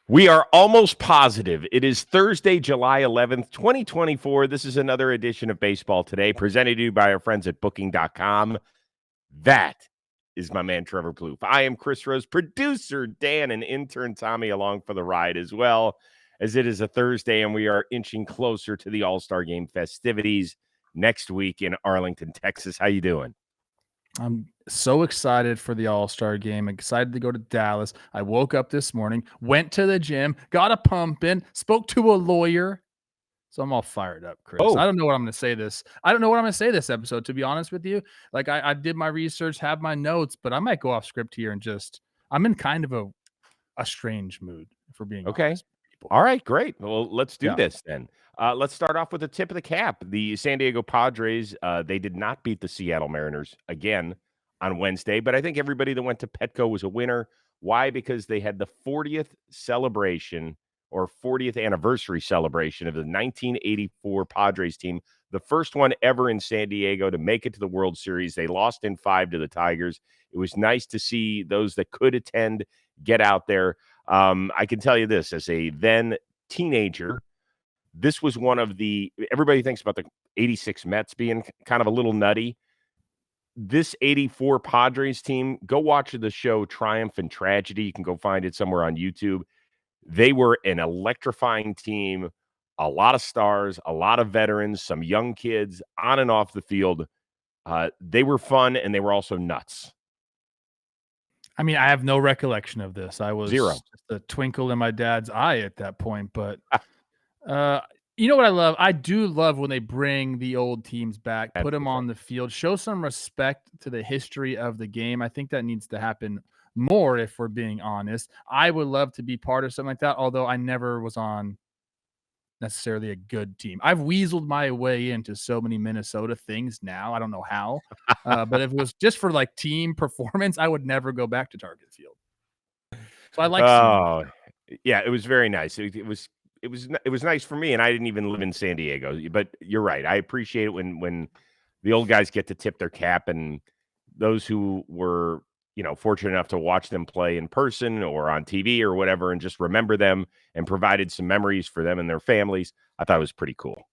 We are almost positive. It is Thursday, July 11th, 2024. This is another edition of Baseball Today, presented to you by our friends at Booking.com. That is my man, Trevor Plouffe. I am Chris Rose, producer Dan, and intern Tommy along for the ride as well, as it is a Thursday and we are inching closer to the All-Star Game festivities next week in Arlington, Texas. How you doing? I'm so excited for the All-Star Game. Excited to go to Dallas. I woke up this morning, went to the gym, got a pump in, spoke to a lawyer. So I'm all fired up, Chris. Oh. I don't know what I'm going to say this. I don't know what I'm going to say this episode, to be honest with you. Like I did my research, have my notes, but I might go off script here and I'm in kind of a strange mood, for being honest. All right, great. Well, let's do this then. Let's start off with the tip of the cap. The San Diego Padres, they did not beat the Seattle Mariners again on Wednesday, but I think everybody that went to Petco was a winner. Why? Because they had the 40th celebration or 40th anniversary celebration of the 1984 Padres team, the first one ever in San Diego to make it to the World Series. They lost in 5 to the Tigers. It was nice to see those that could attend get out there. I can tell you this, as a then teenager, this was one of everybody thinks about the 86 Mets being kind of a little nutty. This 84 Padres team, go watch the show Triumph and Tragedy. You can go find it somewhere on YouTube. They were an electrifying team, a lot of stars, a lot of veterans, some young kids on and off the field. They were fun, and they were also nuts. I mean, I have no recollection of this. I was Zero. Just a twinkle in my dad's eye at that point. But you know what I love? I do love when they bring the old teams back, put them on the field, show some respect to the history of the game. I think that needs to happen more, if we're being honest. I would love to be part of something like that, although I never was on necessarily a good team. I've weaseled my way into so many Minnesota things now. I don't know how, but if it was just for like team performance, I would never go back to Target Field. So I like. Oh, yeah, it was very nice. It was nice for me, and I didn't even live in San Diego. But you're right. I appreciate it when the old guys get to tip their cap, and those who were fortunate enough to watch them play in person or on TV or whatever, and just remember them and provided some memories for them and their families. I thought it was pretty cool.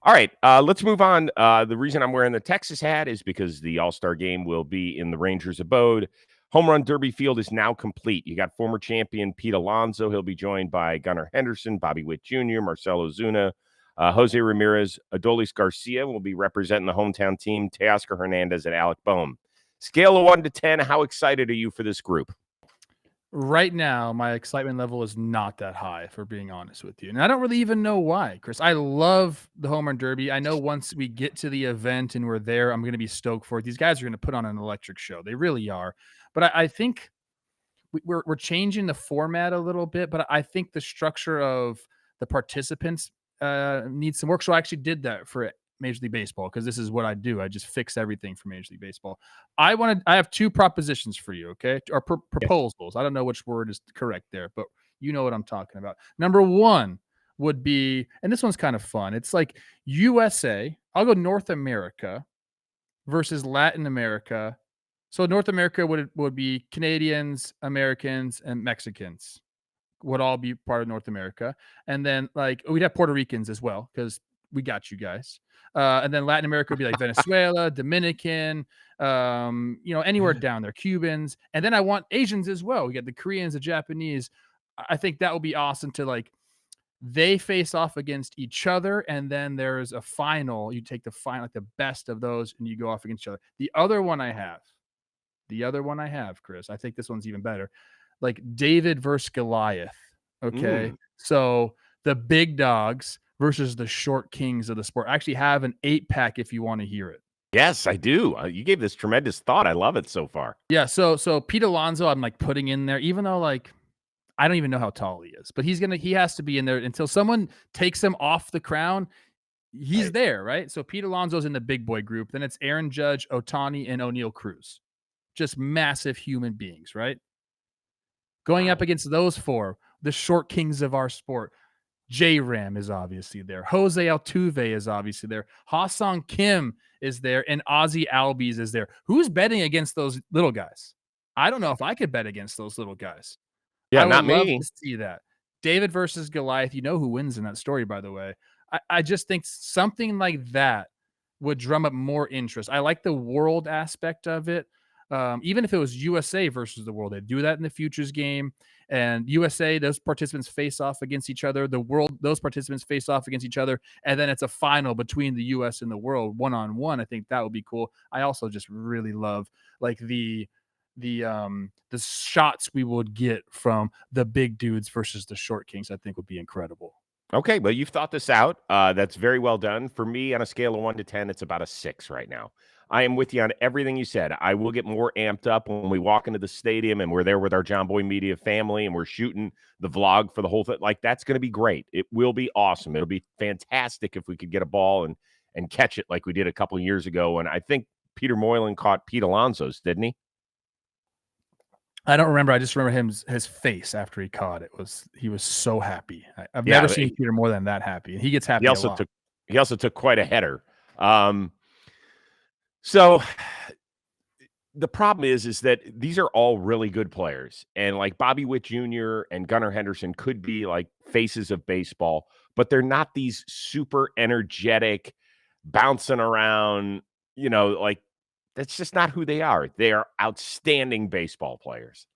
All right, let's move on. The reason I'm wearing the Texas hat is because the All-Star Game will be in the Rangers' abode. Home Run Derby field is now complete. You got former champion Pete Alonso. He'll be joined by Gunnar Henderson, Bobby Witt Jr., Marcelo Zuna, Jose Ramirez. Adolis Garcia will be representing the hometown team, Teoscar Hernandez, and Alec Boehm. Scale of 1 to 10, how excited are you for this group? Right now, my excitement level is not that high, if we're being honest with you. And I don't really even know why, Chris. I love the Home Run Derby. I know once we get to the event and we're there, I'm going to be stoked for it. These guys are going to put on an electric show. They really are. But I think we're changing the format a little bit, but I think the structure of the participants needs some work. So I actually did that for Major League Baseball, because this is what I do. I just fix everything for Major League Baseball. I have 2 propositions for you, okay? Or proposals. I don't know which word is correct there, but you know what I'm talking about. Number 1 would be, and this one's kind of fun. It's like USA. I'll go North America versus Latin America. So North America would be Canadians, Americans, and Mexicans would all be part of North America. And then like we'd have Puerto Ricans as well, because we got you guys. And then Latin America would be like Venezuela, Dominican, anywhere down there, Cubans. And then I want Asians as well. We got the Koreans, the Japanese. I think that would be awesome to like, they face off against each other. And then there's a final. You take the final, like the best of those, and you go off against each other. The other one I have, Chris, I think this one's even better. Like David versus Goliath. Okay. So the big dogs versus the short kings of the sport. I actually have an 8-pack if you want to hear it. Yes, I do. You gave this tremendous thought. I love it so far. Yeah. So Pete Alonso, I'm like putting in there, even though like I don't even know how tall he is, but he has to be in there until someone takes him off the crown. He's right there, right? So Pete Alonso's in the big boy group. Then it's Aaron Judge, Ohtani, and O'Neal Cruz. Just massive human beings, right? Going up against those 4, the short kings of our sport. J-Ram is obviously there. Jose Altuve is obviously there. Ha-Sung Kim is there. And Ozzy Albies is there. Who's betting against those little guys? I don't know if I could bet against those little guys. Yeah, I would not love me. to see that. David versus Goliath. You know who wins in that story, by the way. I just think something like that would drum up more interest. I like the world aspect of it. Even if it was USA versus the world, they do that in the futures game. And USA, those participants face off against each other. The world, those participants face off against each other, and then it's a final between the US and the world, one on one. I think that would be cool. I also just really love like the shots we would get from the big dudes versus the short kings. I think would be incredible. Okay, well, you've thought this out. That's very well done. For me, on a scale of 1 to 10, it's about a 6 right now. I am with you on everything you said. I will get more amped up when we walk into the stadium and we're there with our John Boy Media family and we're shooting the vlog for the whole thing. Like, that's going to be great. It will be awesome. It'll be fantastic if we could get a ball and catch it like we did a couple of years ago. And I think Peter Moylan caught Pete Alonso's, didn't he? I don't remember. I just remember his face after he caught it. He was so happy. I've Yeah, never seen Peter more than that happy. He gets happy he a also lot. took quite a header. So the problem is that these are all really good players, and like Bobby Witt Jr. and Gunnar Henderson could be like faces of baseball, but they're not these super energetic, bouncing around. Like that's just not who they are. They are outstanding baseball players,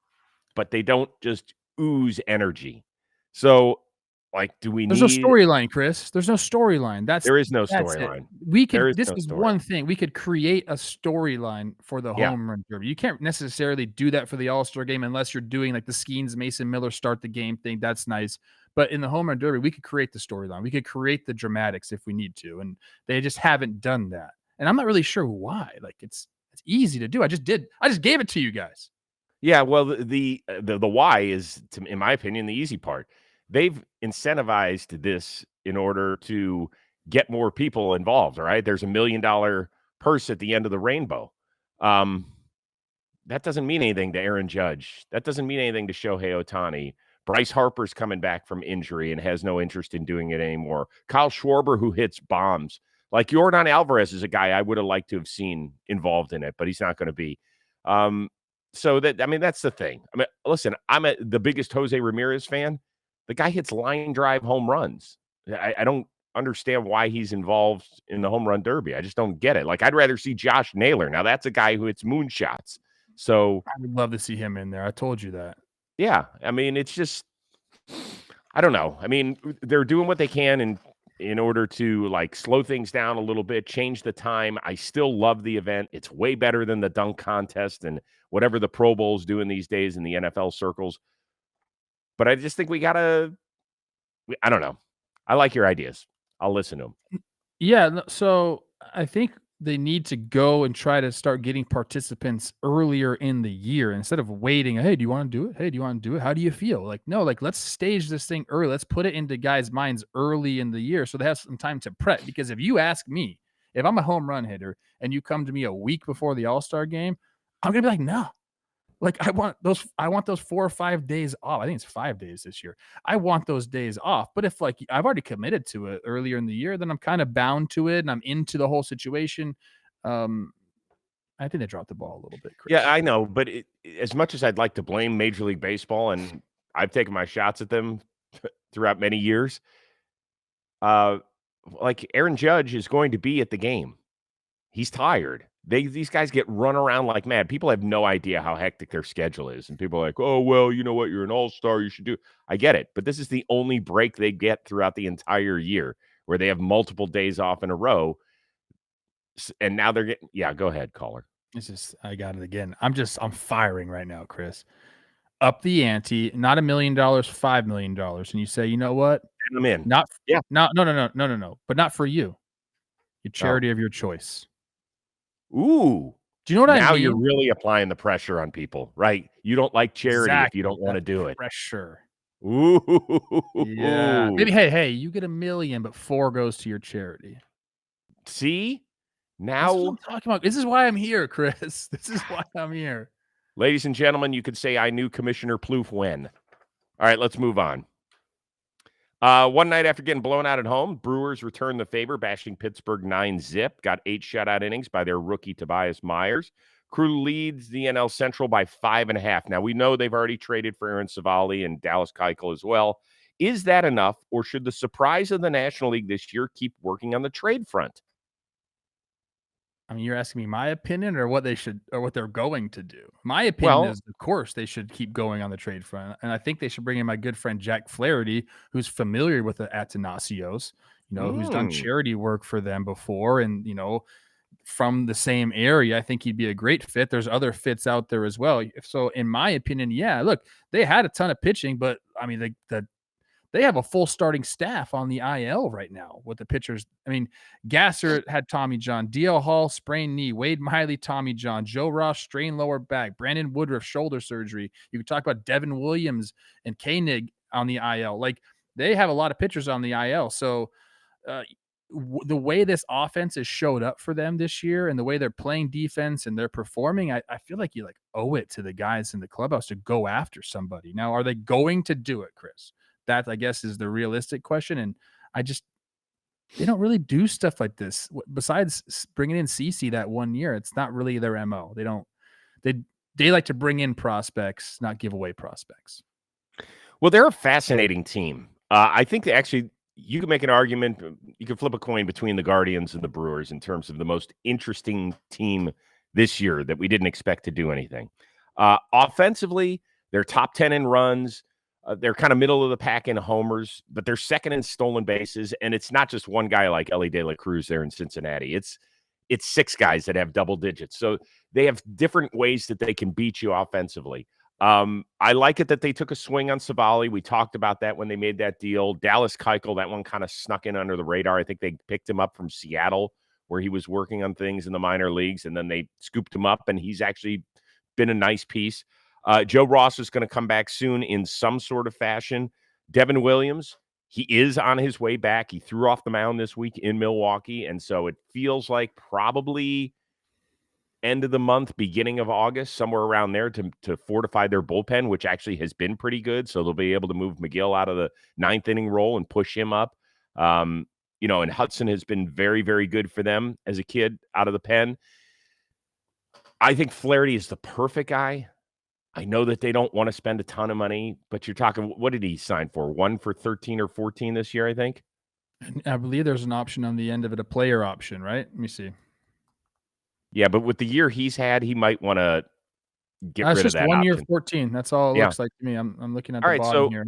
but they don't just ooze energy. So, like, do we There's no need? storyline, Chris. There's no storyline. There is no That's it. storyline. We There could is this no is story. one thing. We could create a storyline for the Yeah. home run derby. You can't necessarily do that for the All-Star game unless you're doing like the Skeens Mason Miller start the game thing. That's nice. But in the home run derby, we could create the storyline. We could create the dramatics if we need to. And they just haven't done that. And I'm not really sure why. Like it's easy to do. I just gave it to you guys. Yeah, well, the why is, in my opinion, the easy part. They've incentivized this in order to get more people involved. All right, there's $1 million purse at the end of the rainbow. Um, that doesn't mean anything to Aaron Judge. That doesn't mean anything to Shohei Ohtani. Bryce Harper's coming back from injury and has no interest in doing it anymore. Kyle Schwarber, who hits bombs. Like Yordan Alvarez is a guy I would have liked to have seen involved in it, but he's not going to be. So that's the thing. I mean, listen, I'm the biggest Jose Ramirez fan. The guy hits line drive home runs. I don't understand why he's involved in the home run derby. I just don't get it. Like, I'd rather see Josh Naylor. Now, that's a guy who hits moonshots. So I would love to see him in there. I told you that. yeah, I mean, it's just, I don't know. I mean, they're doing what they can in order to like slow things down a little bit, change the time. I still love the event. It's way better than the dunk contest and whatever the Pro Bowl's doing these days in the NFL circles. But I just think I don't know. I like your ideas. I'll listen to them. Yeah, so I think they need to go and try to start getting participants earlier in the year instead of waiting. Hey, do you want to do it? Hey, do you want to do it? How do you feel? Like, no, like let's stage this thing early. Let's put it into guys' minds early in the year so they have some time to prep. Because if you ask me, if I'm a home run hitter and you come to me a week before the All-Star game, I'm gonna be like, no, like I want those 4 or 5 days off. I think it's 5 days this year. I want those days off. But if like I've already committed to it earlier in the year, then I'm kind of bound to it and I'm into the whole situation. Um, I think they dropped the ball a little bit, Yeah, Chris. I know. But as much as I'd like to blame Major League Baseball, and I've taken my shots at them throughout many years, uh, like Aaron Judge is going to be at the game. He's tired. These guys get run around like mad. People have no idea how hectic their schedule is. And people are like, "Oh, well, you know what? You're an all-star. You should do." I get it. But this is the only break they get throughout the entire year where they have multiple days off in a row. And now they're getting, yeah, go ahead, caller. It's just I got it again. I'm firing right now, Chris. Up the ante, not $1 million, $5 million. And you say, you know what? And I'm in. Not Yeah. no. But not for you. Your Oh. charity of your choice. Ooh. Do you know what I Now mean? you're really applying the pressure on people, right? You don't like charity if you Exactly. don't want That to do it. pressure. Yeah. Ooh. Maybe, hey, you get 1 million, but 4 goes to your charity. See? This is what Now, I'm talking about. This is why I'm here, Chris. This is why I'm here. ladies and gentlemen, you could say I knew Commissioner Plouffe when. All right, let's move on. One night after getting blown out at home, Brewers returned the favor, bashing Pittsburgh 9-zip. Got 8 shutout innings by their rookie Tobias Myers. Crew leads the NL Central by 5.5. Now, we know they've already traded for Aaron Savali and Dallas Keuchel as well. Is that enough, or should the surprise of the National League this year keep working on the trade front? I mean, you're asking me my opinion or what they should or what they're going to do. My opinion Well, is, of course, they should keep going on the trade front, and I think they should bring in my good friend Jack Flaherty, who's familiar with the Atanassios, who's done mm, charity work for them before, and from the same area. I think he'd be a great fit. There's other fits out there as well. So, in my opinion, yeah, look, they had a ton of pitching, but I mean, they have a full starting staff on the IL right now with the pitchers. I mean, Gasser had Tommy John, DL Hall sprained knee, Wade Miley Tommy John, Joe Ross strained lower back, Brandon Woodruff shoulder surgery. You could talk about Devin Williams and Koenig on the IL. Like they have a lot of pitchers on the IL. So uh, the way this offense has showed up for them this year and the way they're playing defense and they're performing, I feel like you like owe it to the guys in the clubhouse to go after somebody. Now, are they going to do it, Chris? That, I guess, is the realistic question, and I just they don't really do stuff like this. Besides bringing in CC that 1 year, it's not really their MO. They they like to bring in prospects, not give away prospects. well, they're a fascinating team. I think you could make an argument. You could flip a coin between the Guardians and the Brewers in terms of the most interesting team this year that we didn't expect to do anything. Offensively, they're top 10 in runs. They're kind of middle of the pack in homers, but they're second in stolen bases. And it's not just one guy like Ellie De La Cruz there in Cincinnati. It's six guys that have double digits. So they have different ways that they can beat you offensively. I like it that they took a swing on Savali. We talked about that when they made that deal. Dallas Keuchel, that one kind of snuck in under the radar. I think they picked him up from Seattle, where he was working on things in the minor leagues, and then they scooped him up, and he's actually been a nice piece. Joe Ross is going to come back soon in some sort of fashion. Devin Williams, he is on his way back. He threw off the mound this week in Milwaukee, and so it feels like probably end of the month, beginning of August, somewhere around there to fortify their bullpen, which actually has been pretty good. So they'll be able to move McGill out of the ninth inning role and push him up. And Hudson has been very, very good for them as a kid out of the pen. I think Flaherty is the perfect guy. I know that they don't want to spend a ton of money, but you're talking, what did he sign for? 1 for 13 or 14 this year, I think. And I believe there's an option on the end of it, a player option, right? Let me see. Yeah, but with the year he's had, he might want to get That's rid of just that 1 year, option. 14. That's all it Yeah. looks like to me. I'm looking at All the right, bottom so here.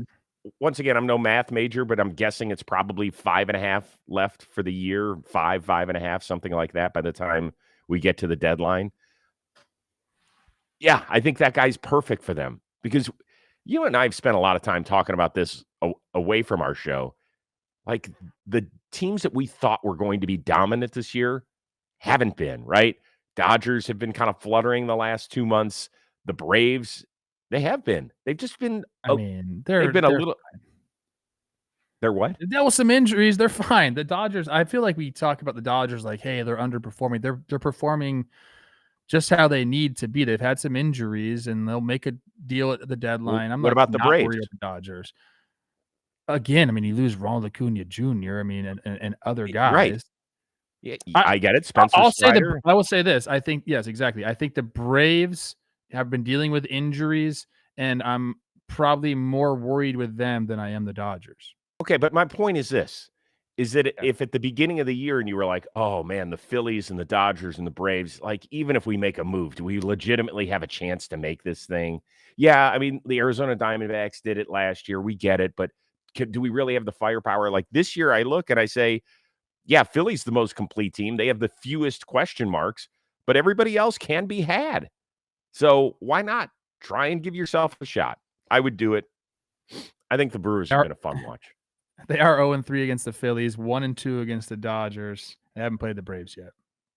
once again, I'm no math major, but I'm guessing it's probably 5.5 left for the year, 5.5, something like that by the time we get to the deadline. Yeah, I think that guy's perfect for them because you and I have spent a lot of time talking about this away from our show. Like the teams that we thought were going to be dominant this year haven't been, right? Dodgers have been kind of fluttering the last 2 months. The Braves, they have been. They've just been I mean, they've been a little. They're what? they dealt with some injuries. They're fine. The Dodgers, I feel like we talk about the Dodgers like, hey, they're underperforming. They're performing just how they need to be. They've had some injuries, and they'll make a deal at the deadline. I'm What like about the not Braves? worried about the Dodgers. Again, I mean, you lose Ronald Acuna Jr. I mean, and other Right. guys. Yeah, I I get it. Spencer Strider. I will say this. I think yes, exactly. I think the Braves have been dealing with injuries, and I'm probably more worried with them than I am the Dodgers. Okay, but my point is this, is that Yeah. if at the beginning of the year and you were like, "Oh, man, the Phillies and the Dodgers and the Braves, like, even if we make a move, do we legitimately have a chance to make this thing?" Yeah, I mean, the Arizona Diamondbacks did it last year. We get it, but do we really have the firepower? Like, this year, I look and I say, yeah, Philly's the most complete team. They have the fewest question marks, but everybody else can be had. So why not try and give yourself a shot? I would do it. I think the Brewers They have are been a fun watch. they are 0-3 against the Phillies, 1-2 against the Dodgers. They haven't played the Braves yet.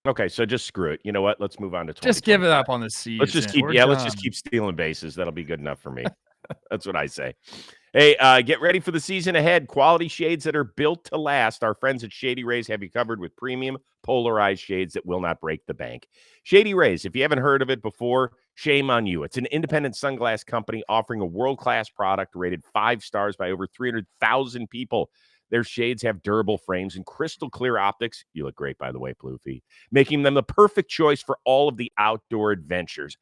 Okay, so just screw it. You know what? Let's move on to Just give it 2025. up on the Let's just season. keep We're let's just done. keep stealing bases. That'll be good enough for me. That's what I say. Hey, get ready for the season ahead. Quality shades that are built to last. Our friends at Shady Rays have you covered with premium polarized shades that will not break the bank. Shady Rays, if you haven't heard of it before, shame on you. It's an independent sunglass company offering a world-class product rated 5 stars by over 300,000 people. Their shades have durable frames and crystal clear optics. You look great, by the way, Plouffe, making them the perfect choice for all of the outdoor adventures.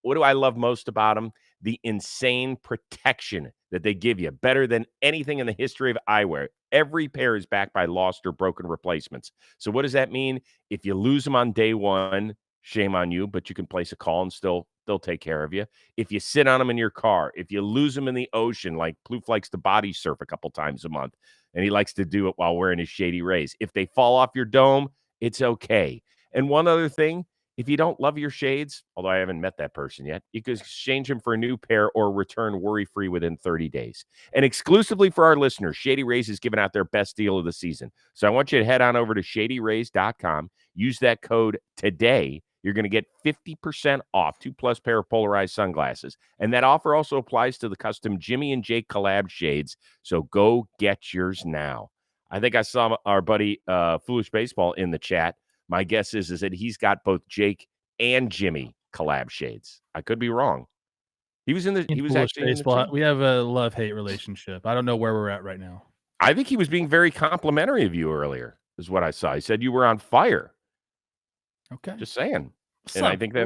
What do I love most about them? the insane protection that they give you, better than anything in the history of eyewear. Every pair is backed by lost or broken replacements. So what does that mean? If you lose them on day one, shame on you, but you can place a call and still they'll take care of you. If you sit on them in your car, if you lose them in the ocean, like Plouffe likes to body surf a couple times a month, and he likes to do it while wearing his Shady Rays. If they fall off your dome, it's okay. And one other thing, if you don't love your shades, although I haven't met that person yet, you can exchange them for a new pair or return worry-free within 30 days. And exclusively for our listeners, Shady Rays is giving out their best deal of the season. So I want you to head on over to shadyrays.com, use that code today. You're going to get 50% off 2+ pair of polarized sunglasses. And that offer also applies to the custom Jimmy and Jake collab shades. So go get yours now. I think I saw our buddy Foolish Baseball in the chat. My guess is that he's got both Jake and Jimmy collab shades. I could be wrong. He was actually in the chat. We have a love-hate relationship. I don't know where we're at right now. I think he was being very complimentary of you earlier, is what I saw. He said you were on fire. Okay. Just saying. And I think that,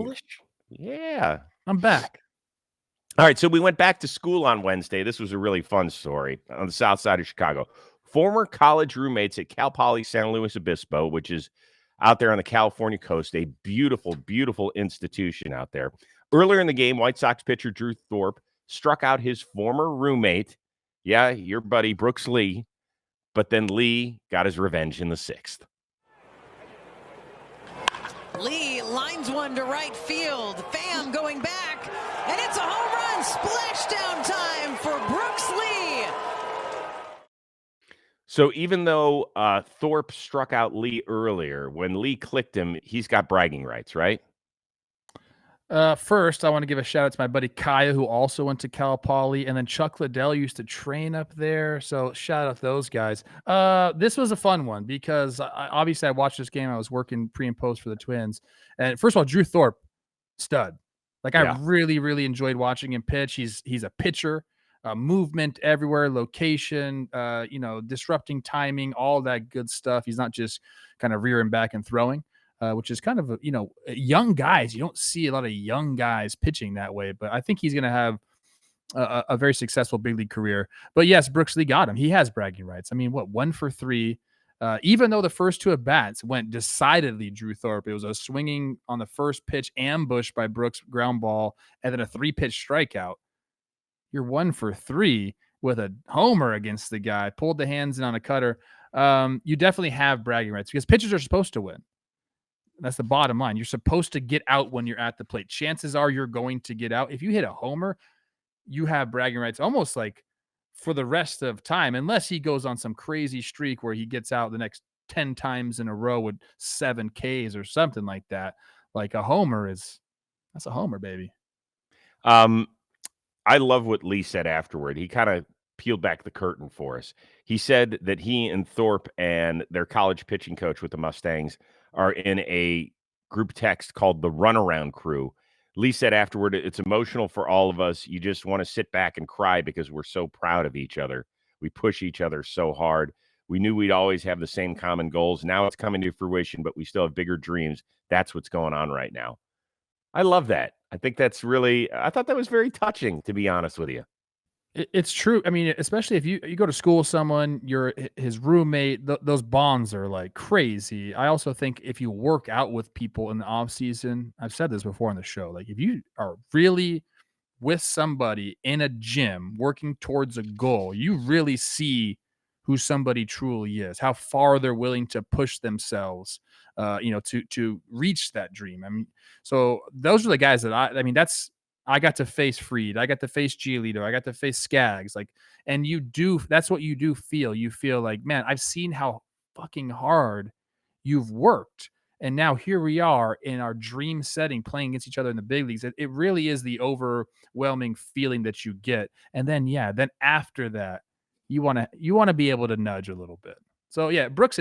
yeah. I'm back. All right, so we went back to school on Wednesday. This was a really fun story on the south side of Chicago. Former college roommates at Cal Poly San Luis Obispo, which is out there on the California coast, a beautiful, beautiful institution out there. Earlier in the game, White Sox pitcher Drew Thorpe struck out his former roommate, your buddy Brooks Lee, but then Lee got his revenge in the sixth. Lee lines one to right field. Pham going back, and it's a home run. Splashdown time for Brooks Lee. So even though Thorpe struck out Lee earlier, when Lee clicked him, he's got bragging rights, right? First, I want to give a shout out to my buddy Kaya, who also went to Cal Poly, and then Chuck Liddell used to train up there. So shout out those guys. This was a fun one because obviously I watched this game. I was working pre and post for the Twins, and first of all, Drew Thorpe, stud. Like I really, really enjoyed watching him pitch. He's a pitcher. Movement everywhere, location, disrupting timing, all that good stuff. He's not just kind of rearing back and throwing. Which is kind of, young guys. You don't see a lot of young guys pitching that way, but I think he's going to have a very successful big league career. But yes, Brooks Lee got him. He has bragging rights. I mean, 1 for 3? Even though the first 2 at bats went decidedly Drew Thorpe, it was a swinging on the first pitch ambush by Brooks, ground ball, and then a 3-pitch strikeout. You're 1 for 3 with a homer against the guy, pulled the hands in on a cutter. You definitely have bragging rights because pitchers are supposed to win. That's the bottom line. You're supposed to get out when you're at the plate. Chances are you're going to get out. If you hit a homer, you have bragging rights almost like for the rest of time, unless he goes on some crazy streak where he gets out the next 10 times in a row with 7 Ks or something like that. Like a homer that's a homer, baby. I love what Lee said afterward. He kind of peeled back the curtain for us. He said that he and Thorpe and their college pitching coach with the Mustangs are in a group text called the Runaround Crew. Lee said afterward, it's emotional for all of us. You just want to sit back and cry because we're so proud of each other. We push each other so hard. We knew we'd always have the same common goals. Now it's coming to fruition, but we still have bigger dreams. That's what's going on right now. I love that. I think that's I thought that was very touching, to be honest with you. It's true. I mean, especially if you go to school with someone, you're his roommate, those bonds are like crazy. I also think if you work out with people in the off season, I've said this before on the show, like if you are really with somebody in a gym working towards a goal, you really see who somebody truly is, how far they're willing to push themselves, to reach that dream. I mean, so those are the guys that I got to face Freed. I got to face Giolito. I got to face Skaggs. And that's what you do feel. You feel like, man, I've seen how fucking hard you've worked. And now here we are in our dream setting playing against each other in the big leagues. It really is the overwhelming feeling that you get. And then after that, you want to be able to nudge a little bit. So yeah, Brooks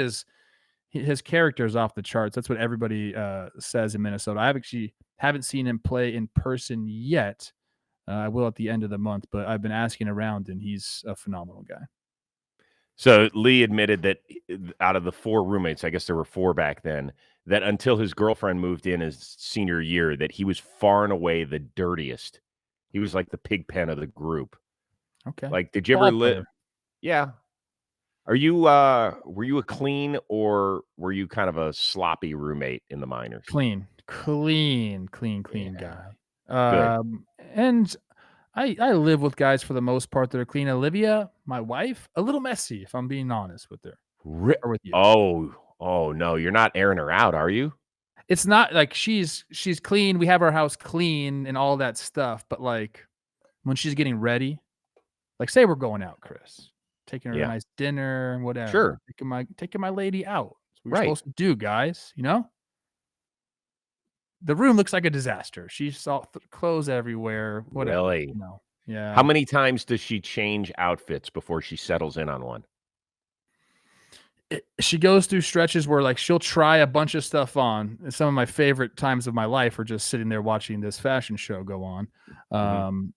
his character is off the charts. That's what everybody says in Minnesota. I haven't seen him play in person yet. I will at the end of the month, but I've been asking around, and he's a phenomenal guy. So Lee admitted that out of the 4 roommates, I guess there were 4 back then, that until his girlfriend moved in his senior year, that he was far and away the dirtiest He was like the pig pen of the group. Okay. Like, did you ever Ball live? player. Yeah. Were you a clean or were you kind of a sloppy roommate in the minors? Clean Yeah. guy. Good. And I live with guys for the most part that are clean. Olivia, my wife, a little messy, if I'm being honest with her or with you. Oh, no, you're not airing her out, are you? It's not like she's clean. We have our house clean and all that stuff, but like when she's getting ready, like say we're going out, Chris, taking her to a Yeah. nice dinner, whatever, Sure. taking my lady out. That's what we're Right. supposed to do, guys. The room looks like a disaster. She saw clothes everywhere, whatever. Really? How Yeah. many times does she change outfits before she settles in on one? She goes through stretches where like she'll try a bunch of stuff on. And some of my favorite times of my life are just sitting there watching this fashion show go on. Mhm.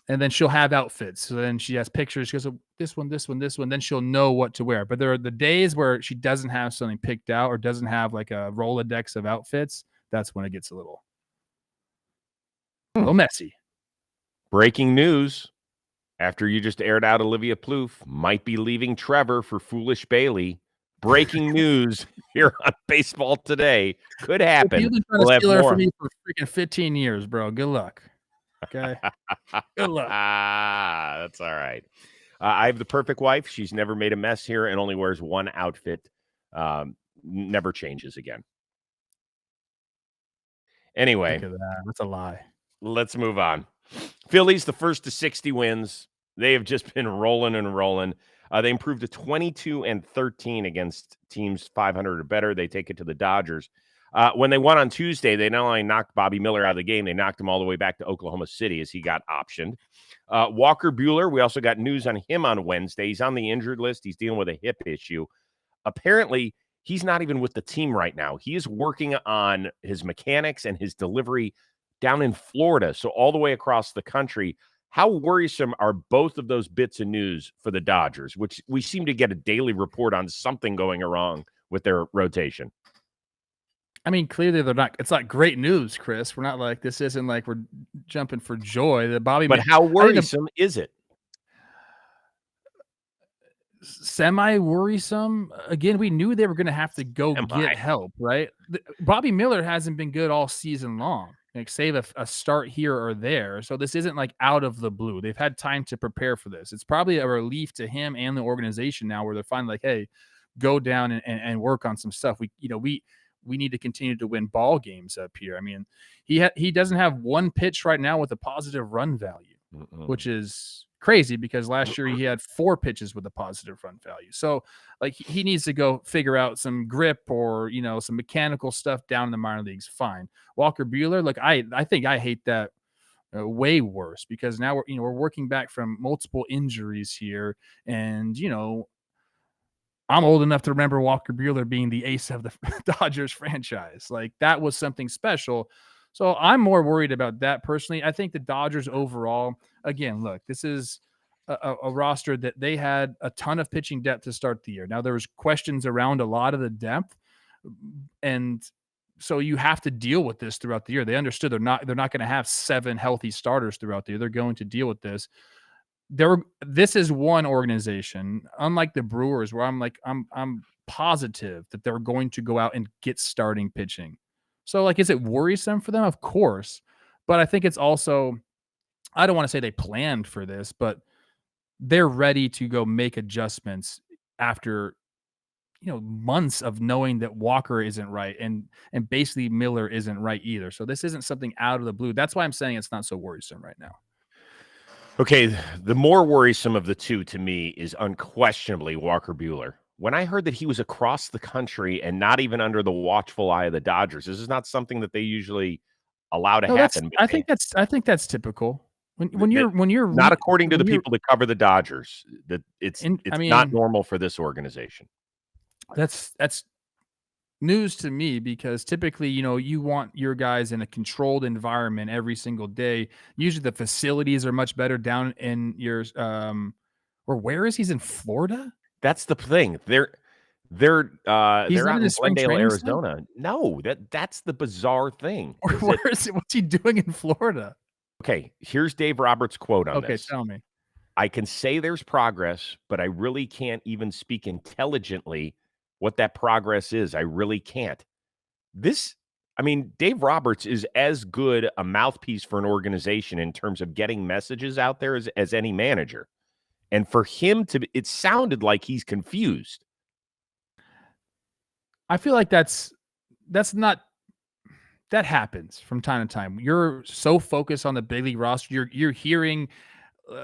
And then she'll have outfits. So then she has pictures. She goes, "Oh, this one, this one, this one." Then she'll know what to wear. But there are the days where she doesn't have something picked out or doesn't have like a Rolodex of outfits. That's when it gets a little messy. Breaking news. After you just aired out Olivia Plouffe might be leaving Trevor for Foolish Bailey. Breaking news here on Baseball Today. Could happen. You've been trying We'll to have steal her more. from me for freaking 15 years, bro. Good luck. Okay. Good luck. That's all right. I have the perfect wife. She's never made a mess here and only wears one outfit. Never changes again. Anyway, Look at that. That's a lie. let's move on. Phillies, the first to 60 wins. They have just been rolling and rolling. They improved to 22-13 against teams 500 or better. They take it to the Dodgers. When they won on Tuesday, they not only knocked Bobby Miller out of the game, they knocked him all the way back to Oklahoma City as he got optioned. Walker Buehler, we also got news on him on Wednesday. He's on the injured list. He's dealing with a hip issue. Apparently, he's not even with the team right now. He is working on his mechanics and his delivery down in Florida, so all the way across the country. How worrisome are both of those bits of news for the Dodgers, which we seem to get a daily report on something going wrong with their rotation? I mean, clearly they're not. It's not great news, Chris. We're not like this. Isn't like we're jumping for joy. The Bobby, But how I think worrisome is it? semi worrisome. Again, we knew they were going to have to go get help, right? Bobby Miller hasn't been good all season long. Like save a start here or there. So this isn't like out of the blue. They've had time to prepare for this. It's probably a relief to him and the organization now, where they're finally like, hey, go down and work on some stuff. We need to continue to win ball games up here. I mean, he doesn't have one pitch right now with a positive run value, which is crazy because last year he had 4 pitches with a positive run value. So like he needs to go figure out some grip or, some mechanical stuff down in the minor leagues. Fine. Walker Buehler, look, I think I hate that way worse because now we're working back from multiple injuries here. And, I'm old enough to remember Walker Buehler being the ace of the Dodgers franchise. Like that was something special. So I'm more worried about that personally. I think the Dodgers overall, again, look, this is a roster that they had a ton of pitching depth to start the year. Now there was questions around a lot of the depth, and so you have to deal with this throughout the year. They understood they're not going to have 7 healthy starters throughout the year. They're going to deal with this. This is one organization, unlike the Brewers, where I'm positive that they're going to go out and get starting pitching. So, like, is it worrisome for them? Of course. But I think it's also, I don't want to say they planned for this, but they're ready to go make adjustments after, months of knowing that Walker isn't right and basically Miller isn't right either. So this isn't something out of the blue. That's why I'm saying it's not so worrisome right now. Okay, the more worrisome of the two to me is unquestionably Walker Buehler. When I heard that he was across the country and not even under the watchful eye of the Dodgers, this is not something that they usually allow to happen. I think that's typical. When you're not according to the people that cover the Dodgers, that it's not normal for this organization. That's news to me because typically, you want your guys in a controlled environment every single day. Usually the facilities are much better down in your or where is he's in Florida? That's the thing. They're out in Glendale, Arizona. No, that's the bizarre thing. What's he doing in Florida? Okay, here's Dave Roberts' quote on Okay, this. tell me. I can say there's progress, but I really can't even speak intelligently what that progress is. I really can't. This, I mean, Dave Roberts is as good a mouthpiece for an organization in terms of getting messages out there as any manager. And for him it sounded like he's confused. I feel like that's not that happens from time to time. You're so focused on the big league roster, you're hearing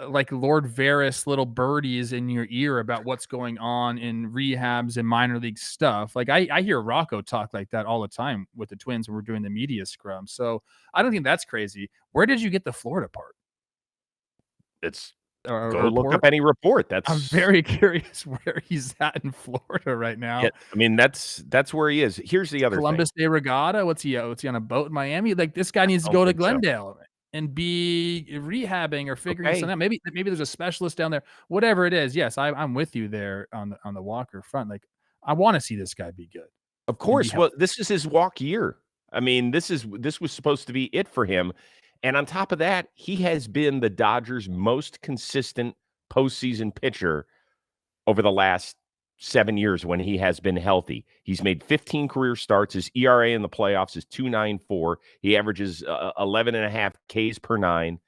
like Lord Varys little birdies in your ear about what's going on in rehabs and minor league stuff. Like I hear Rocco talk like that all the time with the Twins when we're doing the media scrum. So I don't think that's crazy. Where did you get the Florida part It's or Go look up report? any report. I'm That's very curious where he's at in Florida right now. it. I mean, that's where he is. Here's the other thing. Columbus Day Regatta. What's he? What's he on a boat in Miami? Like this guy needs to I don't go to think so. Glendale and be rehabbing or figuring Okay. something out. Maybe there's a specialist down there. Whatever it is, yes, I'm with you there on the Walker front. Like I want to see this guy be good Of and be course. Well, healthy. this is his walk year. I mean, this was supposed to be it for him. And on top of that, he has been the Dodgers' most consistent postseason pitcher over the last 7 years when he has been healthy. He's made 15 career starts. His ERA in the playoffs is 2.94. He averages 11 and a half Ks per nine,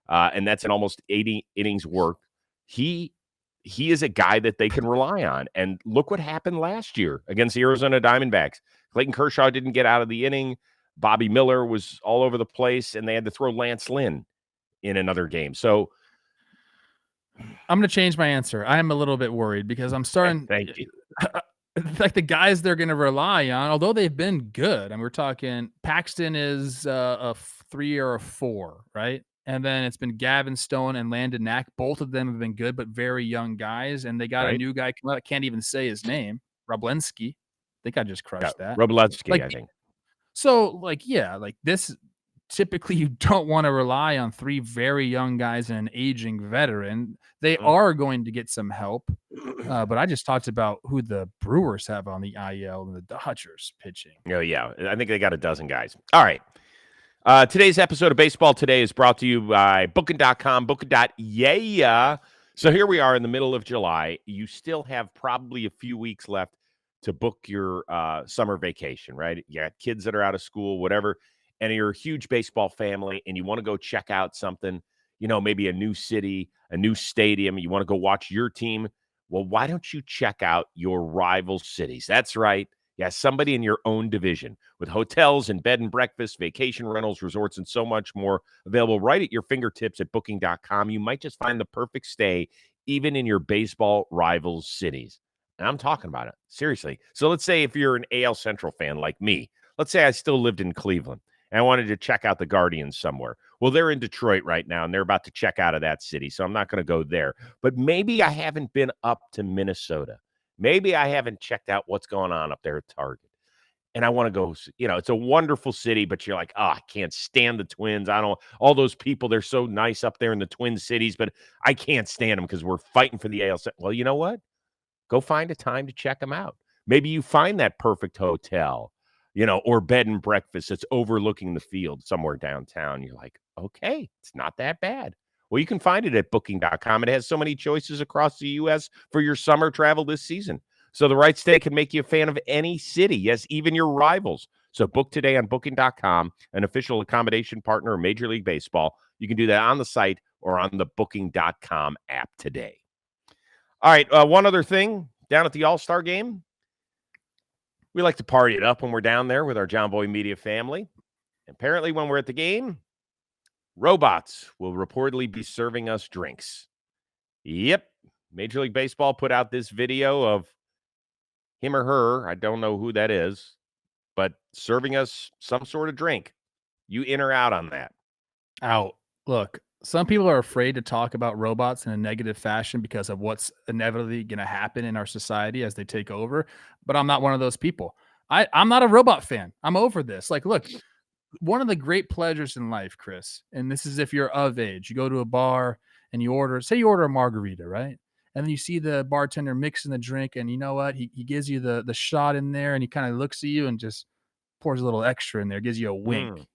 and that's an almost 80 innings worked. He is a guy that they can rely on. And look what happened last year against the Arizona Diamondbacks. Clayton Kershaw didn't get out of the inning. Bobby Miller was all over the place, and they had to throw Lance Lynn in another game. So I'm gonna change my answer. I am a little bit worried because I'm starting thank you. like the guys they're gonna rely on, although they've been good. And we're talking Paxton is a 3 or a 4, right? And then it's been Gavin Stone and Landon Knack. Both of them have been good, but very young guys. And they got a Right? new guy come out. I can't even say his name. Roblensky. I think I just Yeah, crushed that. Robletsky, Like I think. so, like, yeah, like this typically you don't want to rely on 3 very young guys and an aging veteran. They Mm. are going to get some help. But I just talked about who the Brewers have on the IL and the Dodgers pitching. Oh, yeah. I think they got a dozen guys. All right. Today's episode of Baseball Today is brought to you by Booking.com, Booking.yeah. So here we are in the middle of July. You still have probably a few weeks left to book your summer vacation, right? You got kids that are out of school, whatever, and you're a huge baseball family and you want to go check out something, maybe a new city, a new stadium. You want to go watch your team. Well, why don't you check out your rival cities? That's right. Yeah, somebody in your own division with hotels and bed and breakfast, vacation rentals, resorts, and so much more available right at your fingertips at booking.com. You might just find the perfect stay even in your baseball rivals cities. And I'm talking about it. Seriously. So let's say if you're an AL Central fan like me, let's say I still lived in Cleveland and I wanted to check out the Guardians somewhere. Well, they're in Detroit right now and they're about to check out of that city. So I'm not going to go there. But maybe I haven't been up to Minnesota. Maybe I haven't checked out what's going on up there at Target. And I want to go, it's a wonderful city, but you're like, oh, I can't stand the Twins. I don't, all those people, they're so nice up there in the Twin Cities, but I can't stand them because we're fighting for the AL. Well, you know what? Go find a time to check them out. Maybe you find that perfect hotel, or bed and breakfast that's overlooking the field somewhere downtown. You're like, okay, it's not that bad. Well, you can find it at booking.com. It has so many choices across the U.S. for your summer travel this season. So the right stay can make you a fan of any city. Yes, even your rivals. So book today on booking.com, an official accommodation partner of Major League Baseball. You can do that on the site or on the booking.com app today. All right, one other thing down at the All-Star game. We like to party it up when we're down there with our John Boy Media family. Apparently, when we're at the game, robots will reportedly be serving us drinks. Yep. Major League Baseball put out this video of him or her, I don't know who that is, but serving us some sort of drink. You in or out on that? Out. Look, some people are afraid to talk about robots in a negative fashion because of what's inevitably going to happen in our society as they take over. But I'm not one of those people. I'm not a robot fan. I'm over this. Like, look, one of the great pleasures in life, Chris, and this is if you're of age, you go to a bar and you order a margarita, right? And then you see the bartender mixing the drink, and you know what? He gives you the shot in there, and he kind of looks at you and just pours a little extra in there, gives you a wink,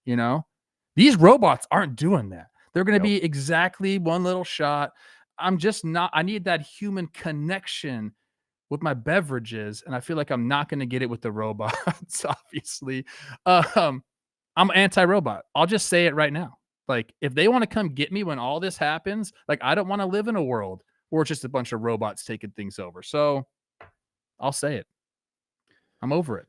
you know? These robots aren't doing that. They're going to Nope. be exactly one little shot. I'm just not. I need that human connection with my beverages, and I feel like I'm not going to get it with the robots. Obviously, I'm anti-robot. I'll just say it right now. Like, if they want to come get me when all this happens, like, I don't want to live in a world where it's just a bunch of robots taking things over. So I'll say it. I'm over it.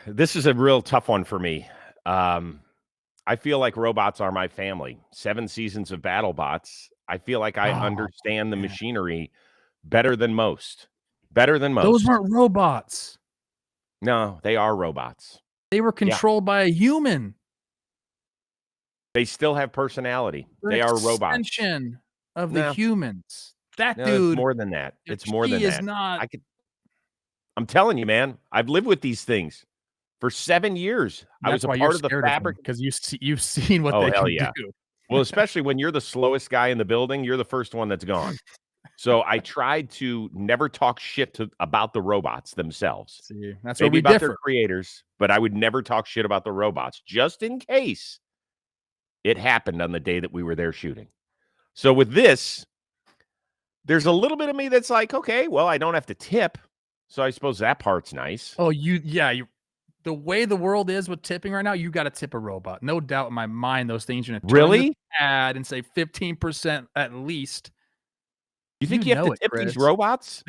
This is a real tough one for me. I feel like robots are my family. 7 seasons of BattleBots. I feel like I Oh, understand the man. machinery better than most. Better than Those most. weren't robots. No, they are robots. They were Yeah. controlled by a human. They still have personality. They're They an are robots. extension of the No. humans. That No, dude it's more than that. if It's more than he is that. not I'm telling you, man, I've lived with these things for 7 years. I was That's a why you're part of the scared of them, fabric. 'cause you've seen what Oh, they hell can yeah. do. Well, especially when you're the slowest guy in the building, you're the first one that's gone. So I tried to never talk shit about the robots themselves. See, that's where Maybe we about differ. their creators, but I would never talk shit about the robots just in case it happened on the day that we were there shooting. So with this, there's a little bit of me that's like, okay, well, I don't have to tip. So I suppose that part's nice. Oh, the way the world is with tipping right now, you gotta tip a robot. No doubt in my mind, those things are gonna turn the Really? pad and say 15% at least. You think You you have know to it, tip these Chris. robots?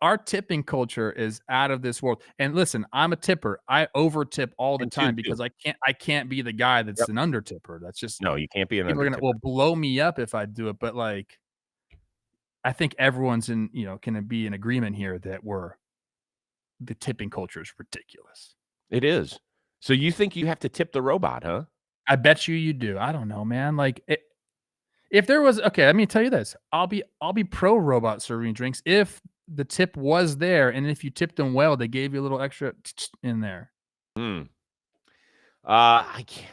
Our tipping culture is out of this world. And listen, I'm a tipper. I over tip all the And time too. because I can't be the guy that's Yep. an under tipper. That's just No, you can't be an people are gonna under will blow me up if I do it. But like, I think everyone's can be in agreement here that the tipping culture is ridiculous. It is. So you think you have to tip the robot, huh? I bet you do. I don't know, man. Like if there was okay, let me tell you this. I'll be pro robot serving drinks if the tip was there, and if you tipped them well, they gave you a little extra in there. Hmm. I can't.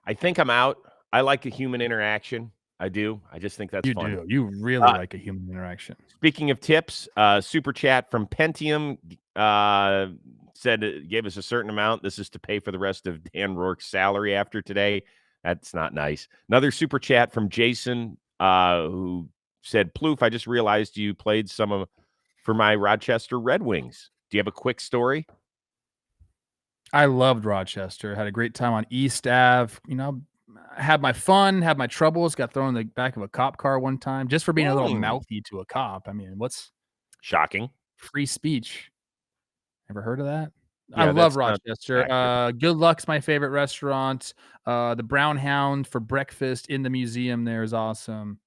I think I'm out. I like a human interaction. I do. I just think that's You fun. do. You really Uh, like a human interaction. Speaking of tips, super chat from Pentium said it gave us a certain amount. This is to pay for the rest of Dan Rourke's salary after today. That's not nice. Another super chat from Jason who said, Plouffe, I just realized you played for my Rochester Red Wings. Do you have a quick story? I loved Rochester. Had a great time on East Ave. Had my fun, had my troubles. Got thrown in the back of a cop car one time just for being a little mouthy to a cop. I mean, what's shocking? Free speech. Ever heard of that? Yeah, I love Rochester. Good Luck's my favorite restaurant. The Brown Hound for breakfast in the museum there is awesome.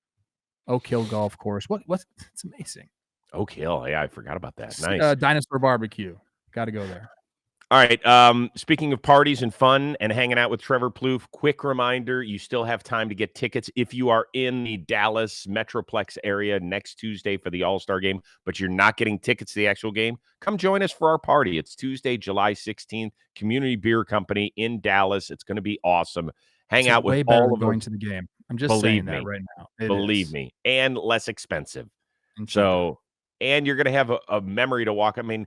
Oak Hill Golf Course. What's it's amazing. Oak Hill. Yeah, I forgot about that. Nice. Dinosaur Barbecue. Got to go there. All right. Speaking of parties and fun and hanging out with Trevor Plouffe, quick reminder, you still have time to get tickets if you are in the Dallas Metroplex area next Tuesday for the All-Star game, but you're not getting tickets to the actual game. Come join us for our party. It's Tuesday, July 16th, Community Beer Company in Dallas. It's going to be awesome. Hang out with way better all than of going us. to the game. I'm just saying that right now. Believe me. And less expensive. So, and you're going to have a memory to walk. I mean,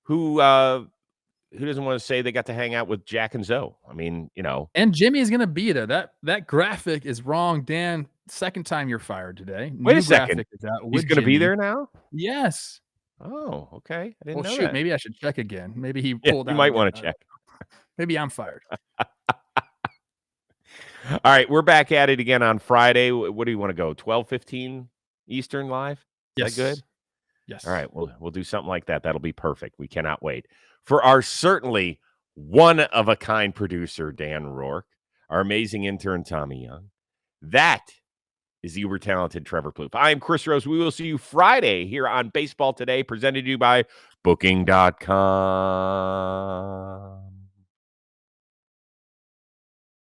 who doesn't want to say they got to hang out with Jack and Zoe? I mean, And Jimmy is going to be there. That graphic is wrong, Dan. Second time you're fired today. Wait a second. He's going to be there now? Yes. Oh, okay. I didn't know shoot. that. Maybe I should check again. Maybe he pulled out. You might want to check. Maybe I'm fired. All right. We're back at it again on Friday. What do you want to go? 12:15 Eastern live? Is that good? Yes. All right. We'll do something like that. That'll be perfect. We cannot wait. For our certainly one-of-a-kind producer, Dan Rourke, our amazing intern, Tommy Young, that is the uber-talented Trevor Plouffe. I am Chris Rose. We will see you Friday here on Baseball Today, presented to you by Booking.com.